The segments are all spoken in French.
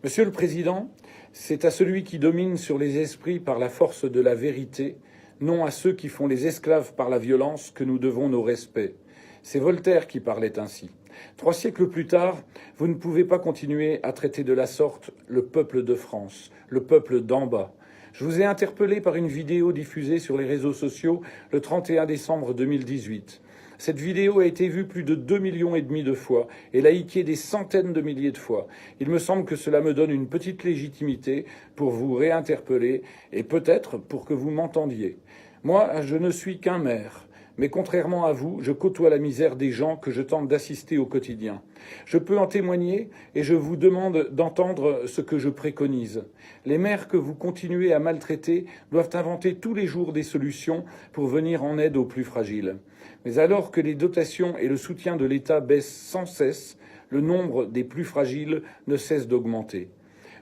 Monsieur le Président, c'est à celui qui domine sur les esprits par la force de la vérité, non à ceux qui font les esclaves par la violence, que nous devons nos respects. C'est Voltaire qui parlait ainsi. 3 siècles plus tard, vous ne pouvez pas continuer à traiter de la sorte le peuple de France, le peuple d'en bas. Je vous ai interpellé par une vidéo diffusée sur les réseaux sociaux le 31 décembre 2018. Cette vidéo a été vue plus de 2,5 millions de fois et likée des centaines de milliers de fois. Il me semble que cela me donne une petite légitimité pour vous réinterpeller et peut-être pour que vous m'entendiez. Moi, je ne suis qu'un maire. Mais contrairement à vous, je côtoie la misère des gens que je tente d'assister au quotidien. Je peux en témoigner et je vous demande d'entendre ce que je préconise. Les maires que vous continuez à maltraiter doivent inventer tous les jours des solutions pour venir en aide aux plus fragiles. Mais alors que les dotations et le soutien de l'État baissent sans cesse, le nombre des plus fragiles ne cesse d'augmenter.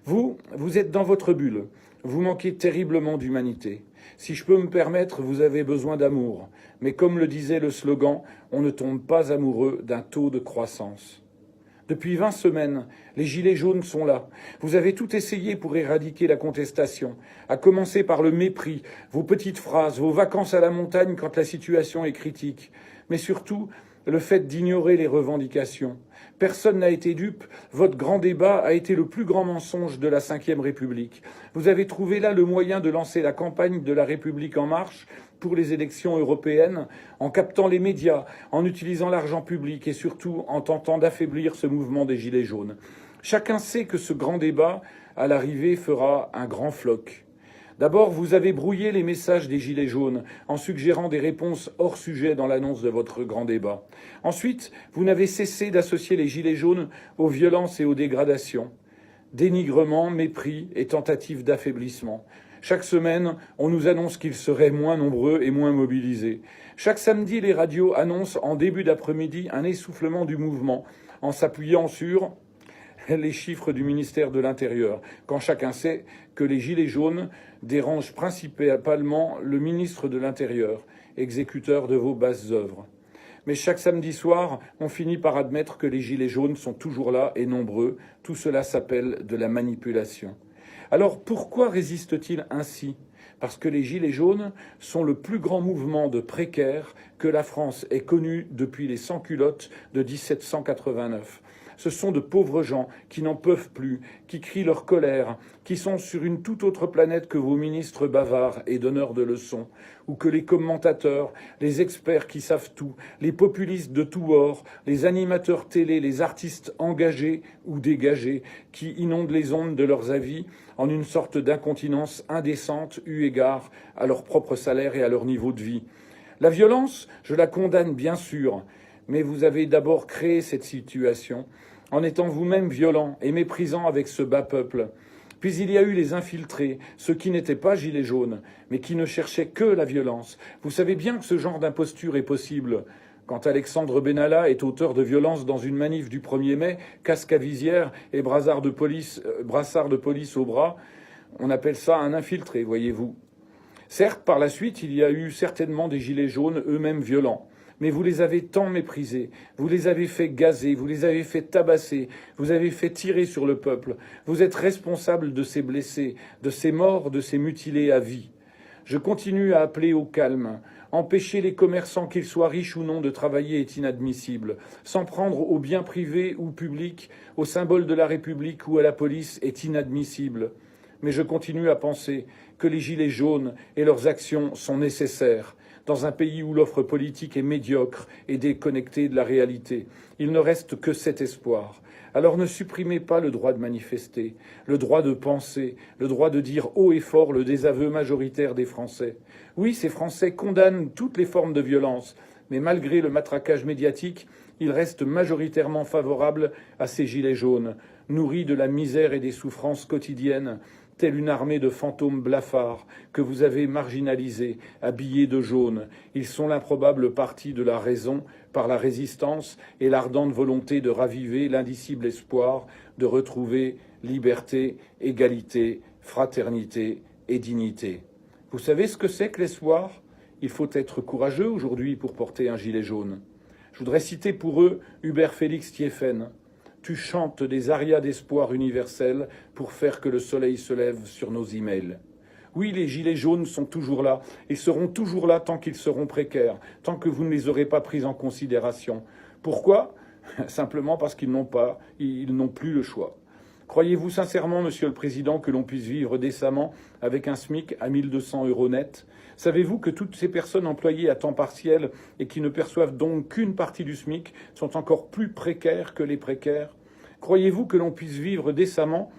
Vous êtes dans votre bulle. Vous manquez terriblement d'humanité. Si je peux me permettre, vous avez besoin d'amour. Mais comme le disait le slogan, on ne tombe pas amoureux d'un taux de croissance. Depuis 20 semaines, les gilets jaunes sont là. Vous avez tout essayé pour éradiquer la contestation, à commencer par le mépris, vos petites phrases, vos vacances à la montagne quand la situation est critique, mais surtout le fait d'ignorer les revendications. Personne n'a été dupe, votre grand débat a été le plus grand mensonge de la Ve République. Vous avez trouvé là le moyen de lancer la campagne de la République en marche pour les élections européennes, en captant les médias, en utilisant l'argent public et surtout en tentant d'affaiblir ce mouvement des Gilets jaunes. Chacun sait que ce grand débat, à l'arrivée, fera un grand floc. D'abord, vous avez brouillé les messages des Gilets jaunes en suggérant des réponses hors sujet dans l'annonce de votre grand débat. Ensuite, vous n'avez cessé d'associer les Gilets jaunes aux violences et aux dégradations. Dénigrement, mépris et tentatives d'affaiblissement. Chaque semaine, on nous annonce qu'ils seraient moins nombreux et moins mobilisés. Chaque samedi, les radios annoncent en début d'après-midi un essoufflement du mouvement en s'appuyant sur les chiffres du ministère de l'Intérieur, quand chacun sait que les Gilets jaunes dérangent principalement le ministre de l'Intérieur, exécuteur de vos basses œuvres. Mais chaque samedi soir, on finit par admettre que les Gilets jaunes sont toujours là et nombreux. Tout cela s'appelle de la manipulation. Alors pourquoi résistent-ils ainsi ? Parce que les Gilets jaunes sont le plus grand mouvement de précaires que la France ait connu depuis les sans-culottes de 1789. Ce sont de pauvres gens qui n'en peuvent plus, qui crient leur colère, qui sont sur une toute autre planète que vos ministres bavards et donneurs de leçons, ou que les commentateurs, les experts qui savent tout, les populistes de tous bords, les animateurs télé, les artistes engagés ou dégagés, qui inondent les ondes de leurs avis en une sorte d'incontinence indécente eu égard à leur propre salaire et à leur niveau de vie. La violence, je la condamne bien sûr, mais vous avez d'abord créé cette situation en étant vous-même violent et méprisant avec ce bas peuple. Puis il y a eu les infiltrés, ceux qui n'étaient pas gilets jaunes, mais qui ne cherchaient que la violence. Vous savez bien que ce genre d'imposture est possible. Quand Alexandre Benalla est auteur de violences dans une manif du 1er mai, casque à visière et brassard de police au bras, on appelle ça un infiltré, voyez-vous. Certes, par la suite, il y a eu certainement des gilets jaunes eux-mêmes violents. Mais vous les avez tant méprisés, vous les avez fait gazer, vous les avez fait tabasser, vous avez fait tirer sur le peuple. Vous êtes responsable de ces blessés, de ces morts, de ces mutilés à vie. Je continue à appeler au calme. Empêcher les commerçants, qu'ils soient riches ou non, de travailler est inadmissible. S'en prendre aux biens privés ou publics, aux symboles de la République ou à la police est inadmissible. Mais je continue à penser que les gilets jaunes et leurs actions sont nécessaires. Dans un pays où l'offre politique est médiocre et déconnectée de la réalité, il ne reste que cet espoir. Alors ne supprimez pas le droit de manifester, le droit de penser, le droit de dire haut et fort le désaveu majoritaire des Français. Oui, ces Français condamnent toutes les formes de violence, mais malgré le matraquage médiatique, ils restent majoritairement favorables à ces gilets jaunes, nourris de la misère et des souffrances quotidiennes, telle une armée de fantômes blafards que vous avez marginalisés, habillés de jaune. Ils sont l'improbable parti de la raison par la résistance et l'ardente volonté de raviver l'indicible espoir de retrouver liberté, égalité, fraternité et dignité. Vous savez ce que c'est que l'espoir ? Il faut être courageux aujourd'hui pour porter un gilet jaune. Je voudrais citer pour eux Hubert Félix Thiéphenne. tu chantes des arias d'espoir universel pour faire que le soleil se lève sur nos emails. Oui, les gilets jaunes sont toujours là et seront toujours là tant qu'ils seront précaires, tant que vous ne les aurez pas pris en considération. Pourquoi ? Simplement parce qu'ils n'ont plus le choix. Croyez-vous sincèrement, Monsieur le Président, que l'on puisse vivre décemment avec un SMIC à 1 200 € net ? Savez-vous que toutes ces personnes employées à temps partiel et qui ne perçoivent donc qu'une partie du SMIC sont encore plus précaires que les précaires ? Croyez-vous que l'on puisse vivre décemment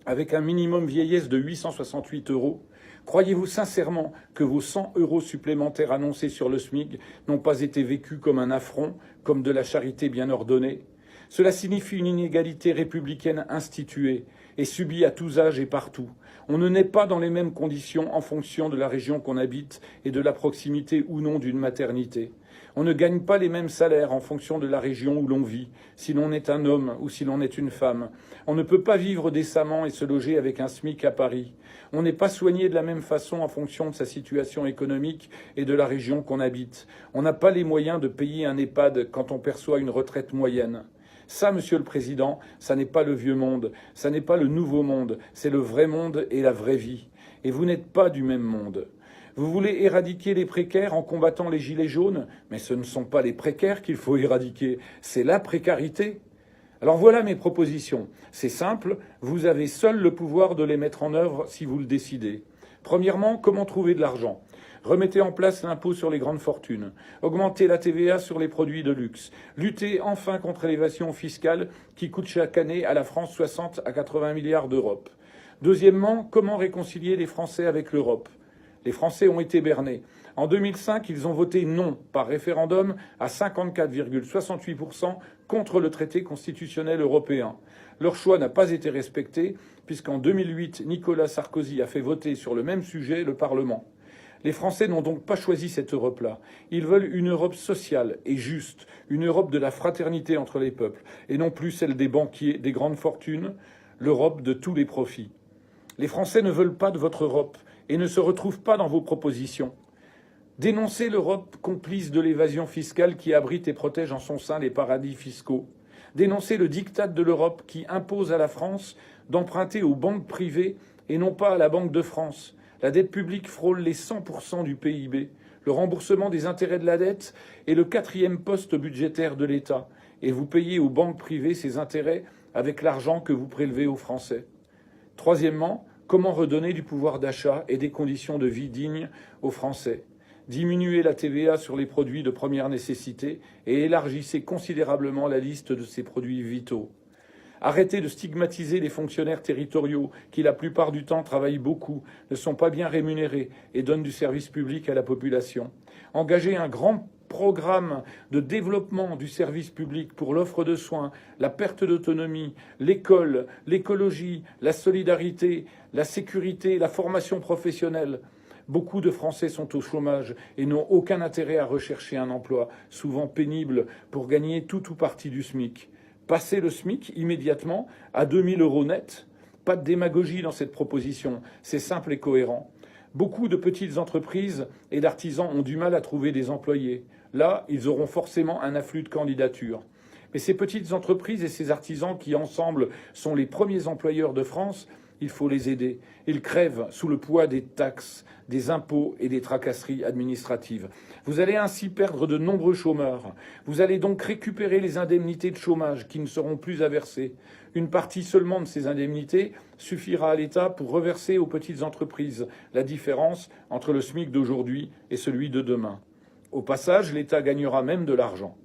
avec un minimum vieillesse de 868 €? Croyez-vous sincèrement que vos 100 € supplémentaires annoncés sur le SMIC n'ont pas été vécus comme un affront, comme de la charité bien ordonnée ? Cela signifie une inégalité républicaine instituée et subie à tous âges et partout. On ne naît pas dans les mêmes conditions en fonction de la région qu'on habite et de la proximité ou non d'une maternité. On ne gagne pas les mêmes salaires en fonction de la région où l'on vit, si l'on est un homme ou si l'on est une femme. On ne peut pas vivre décemment et se loger avec un SMIC à Paris. On n'est pas soigné de la même façon en fonction de sa situation économique et de la région qu'on habite. On n'a pas les moyens de payer un EHPAD quand on perçoit une retraite moyenne. Ça, Monsieur le Président, ça n'est pas le vieux monde, ça n'est pas le nouveau monde, c'est le vrai monde et la vraie vie. Et vous n'êtes pas du même monde. Vous voulez éradiquer les précaires en combattant les gilets jaunes, mais ce ne sont pas les précaires qu'il faut éradiquer, c'est la précarité. Alors voilà mes propositions. C'est simple, vous avez seul le pouvoir de les mettre en œuvre si vous le décidez. Premièrement, comment trouver de l'argent ? Remettez en place l'impôt sur les grandes fortunes, augmentez la TVA sur les produits de luxe, luttez enfin contre l'évasion fiscale qui coûte chaque année à la France 60 à 80 milliards d'euros. Deuxièmement, comment réconcilier les Français avec l'Europe ? Les Français ont été bernés. En 2005, ils ont voté non par référendum à 54,68% contre le traité constitutionnel européen. Leur choix n'a pas été respecté puisqu'en 2008, Nicolas Sarkozy a fait voter sur le même sujet le Parlement. Les Français n'ont donc pas choisi cette Europe-là. Ils veulent une Europe sociale et juste, une Europe de la fraternité entre les peuples, et non plus celle des banquiers, des grandes fortunes, l'Europe de tous les profits. Les Français ne veulent pas de votre Europe et ne se retrouvent pas dans vos propositions. Dénoncez l'Europe complice de l'évasion fiscale qui abrite et protège en son sein les paradis fiscaux. Dénoncez le diktat de l'Europe qui impose à la France d'emprunter aux banques privées et non pas à la Banque de France. La dette publique frôle les 100% du PIB. Le remboursement des intérêts de la dette est le 4e poste budgétaire de l'État. Et vous payez aux banques privées ces intérêts avec l'argent que vous prélevez aux Français. Troisièmement, comment redonner du pouvoir d'achat et des conditions de vie dignes aux Français ? Diminuez la TVA sur les produits de première nécessité et élargissez considérablement la liste de ces produits vitaux. Arrêtez de stigmatiser les fonctionnaires territoriaux qui, la plupart du temps, travaillent beaucoup, ne sont pas bien rémunérés et donnent du service public à la population. Engagez un grand programme de développement du service public pour l'offre de soins, la perte d'autonomie, l'école, l'écologie, la solidarité, la sécurité, la formation professionnelle. Beaucoup de Français sont au chômage et n'ont aucun intérêt à rechercher un emploi, souvent pénible, pour gagner tout ou partie du SMIC. Passez le SMIC immédiatement à 2 000 € net. Pas de démagogie dans cette proposition, c'est simple et cohérent. Beaucoup de petites entreprises et d'artisans ont du mal à trouver des employés. Là, ils auront forcément un afflux de candidatures. Mais ces petites entreprises et ces artisans qui, ensemble, sont les premiers employeurs de France, il faut les aider. Ils crèvent sous le poids des taxes, des impôts et des tracasseries administratives. Vous allez ainsi perdre de nombreux chômeurs. Vous allez donc récupérer les indemnités de chômage qui ne seront plus à verser. Une partie seulement de ces indemnités suffira à l'État pour reverser aux petites entreprises la différence entre le SMIC d'aujourd'hui et celui de demain. Au passage, l'État gagnera même de l'argent.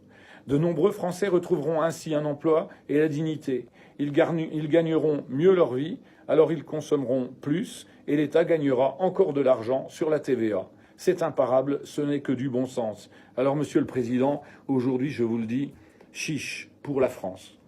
De nombreux Français retrouveront ainsi un emploi et la dignité. Ils gagneront mieux leur vie, alors ils consommeront plus et l'État gagnera encore de l'argent sur la TVA. C'est imparable, ce n'est que du bon sens. Alors, Monsieur le Président, aujourd'hui, je vous le dis, chiche pour la France.